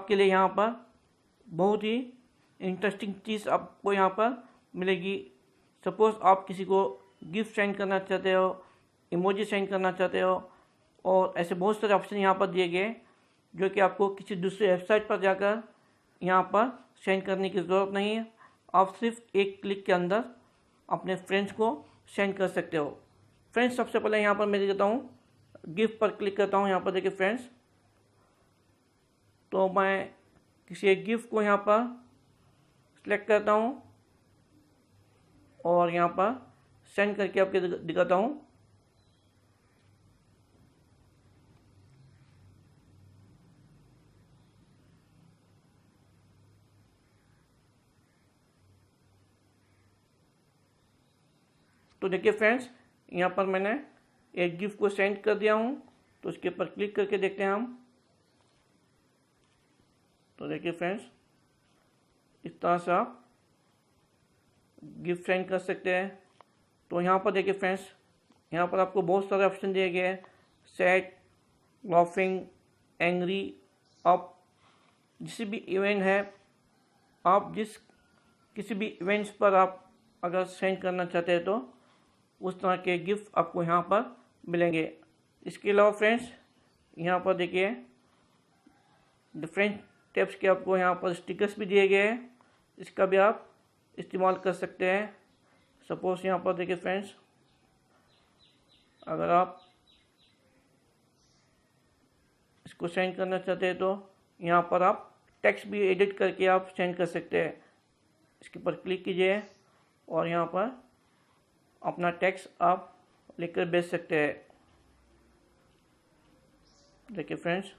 आपके लिए यहाँ पर बहुत ही इंटरेस्टिंग चीज़ आपको यहाँ पर मिलेगी। सपोज़ आप किसी को गिफ्ट सेंड करना चाहते हो, इमोजी सेंड करना चाहते हो, और ऐसे बहुत सारे ऑप्शन यहाँ पर दिए गए जो कि आपको किसी दूसरे वेबसाइट पर जाकर यहाँ पर सेंड करने की ज़रूरत नहीं है। आप सिर्फ एक क्लिक के अंदर अपने फ्रेंड्स को सेंड कर सकते हो। फ्रेंड्स, सबसे पहले यहाँ पर मैं देता हूँ गिफ्ट पर क्लिक करता हूँ। यहाँ पर देखिए फ्रेंड्स, तो मैं किसी एक गिफ्ट को यहाँ पर सिलेक्ट करता हूँ और यहाँ पर सेंड करके आपके दिखाता हूँ। तो देखिए फ्रेंड्स, यहाँ पर मैंने एक गिफ्ट को सेंड कर दिया हूँ। तो उसके ऊपर क्लिक करके देखते हैं हम। तो देखिए फ्रेंड्स, इस तरह से आप गिफ्ट सेंड कर सकते हैं। तो यहाँ पर देखिए फ्रेंड्स, यहाँ पर आपको बहुत सारे ऑप्शन दिए गए हैं, सैड, लाफिंग, एंग्री। आप जिस भी इवेंट है, आप किसी भी इवेंट्स पर आप अगर सेंड करना चाहते हैं तो उस तरह के गिफ्ट आपको यहाँ पर मिलेंगे। इसके अलावा फ्रेंड्स, यहाँ पर देखिए डिफरेंट टाइप्स के आपको यहाँ पर स्टिकर्स भी दिए गए हैं। इसका भी आप इस्तेमाल कर सकते हैं। सपोज यहाँ पर देखिए फ्रेंड्स, अगर आप इसको सेंड करना चाहते हैं तो यहाँ पर आप टेक्स्ट भी एडिट करके आप सेंड कर सकते हैं। इसके ऊपर क्लिक कीजिए और यहाँ पर अपना टेक्स्ट आप लिखकर भेज सकते हैं। देखिए फ्रेंड्स,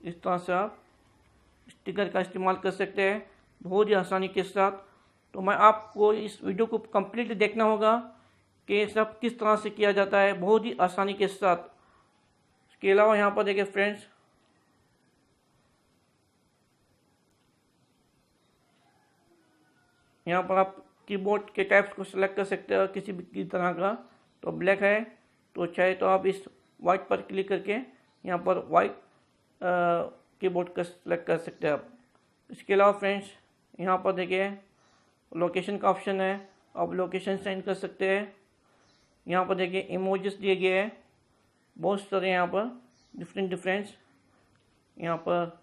इस तरह से आप स्टिकर का इस्तेमाल कर सकते हैं बहुत ही आसानी के साथ। तो मैं आपको इस वीडियो को कंप्लीटली देखना होगा कि सब किस तरह से किया जाता है बहुत ही आसानी के साथ। इसके अलावा यहाँ पर देखिए फ्रेंड्स, यहाँ पर आप कीबोर्ड के टाइप्स को सिलेक्ट कर सकते हो किसी भी तरह का। तो ब्लैक है तो चाहे तो आप इस वाइट पर क्लिक करके यहाँ पर वाइट कीबोर्ड का सिलेक्ट कर सकते हैं आप। इसके अलावा फ्रेंड्स, यहाँ पर देखिए लोकेशन का ऑप्शन है, आप लोकेशन सेंड कर सकते हैं। यहाँ पर देखिए इमोजीज दिए गए हैं बहुत सारे, यहाँ पर डिफरेंट यहाँ पर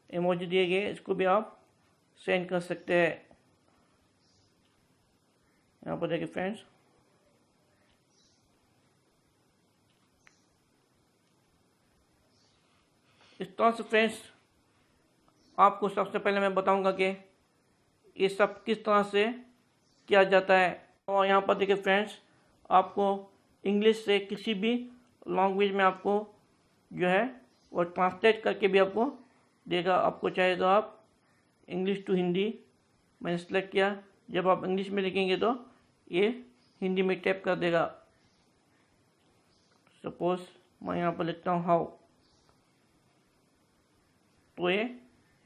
इमोजी दिए गए, इसको भी आप सेंड कर सकते हैं। यहाँ पर देखिए फ्रेंड्स, इस तरह से फ्रेंड्स आपको सबसे पहले मैं बताऊंगा कि ये सब किस तरह से किया जाता है। और यहाँ पर देखिए फ्रेंड्स, आपको इंग्लिश से किसी भी लैंग्वेज में आपको जो है वो ट्रांसलेट करके भी आपको देगा। आपको चाहे तो आप इंग्लिश टू हिंदी मैंने सेलेक्ट किया, जब आप इंग्लिश में लिखेंगे तो ये हिंदी में टाइप कर देगा। सपोज मैं यहाँ पर लिखता हूँ हाउ, तो ये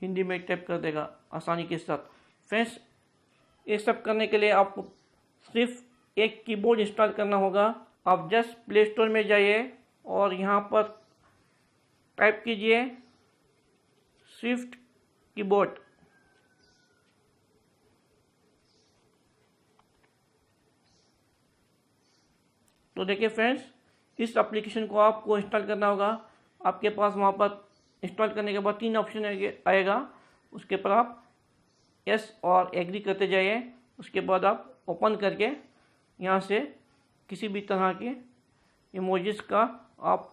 हिंदी में टाइप कर देगा आसानी के साथ। फ्रेंड्स, ये सब करने के लिए आपको सिर्फ एक कीबोर्ड इंस्टॉल करना होगा। आप जस्ट प्ले स्टोर में जाइए और यहाँ पर टाइप कीजिए स्विफ्ट कीबोर्ड। तो देखिए फ्रेंड्स, इस एप्लीकेशन को आपको इंस्टॉल करना होगा। आपके पास वहाँ पर इंस्टॉल करने के बाद 3 ऑप्शन आएगा, उसके पर आप यस और एग्री करते जाइए। उसके बाद आप ओपन करके यहाँ से किसी भी तरह के इमोजीज का आप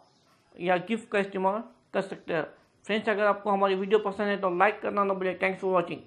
या गिफ्ट का इस्तेमाल कर सकते हैं। फ्रेंड्स, अगर आपको हमारी वीडियो पसंद है तो लाइक करना ना भूलिए। Thanks for watching.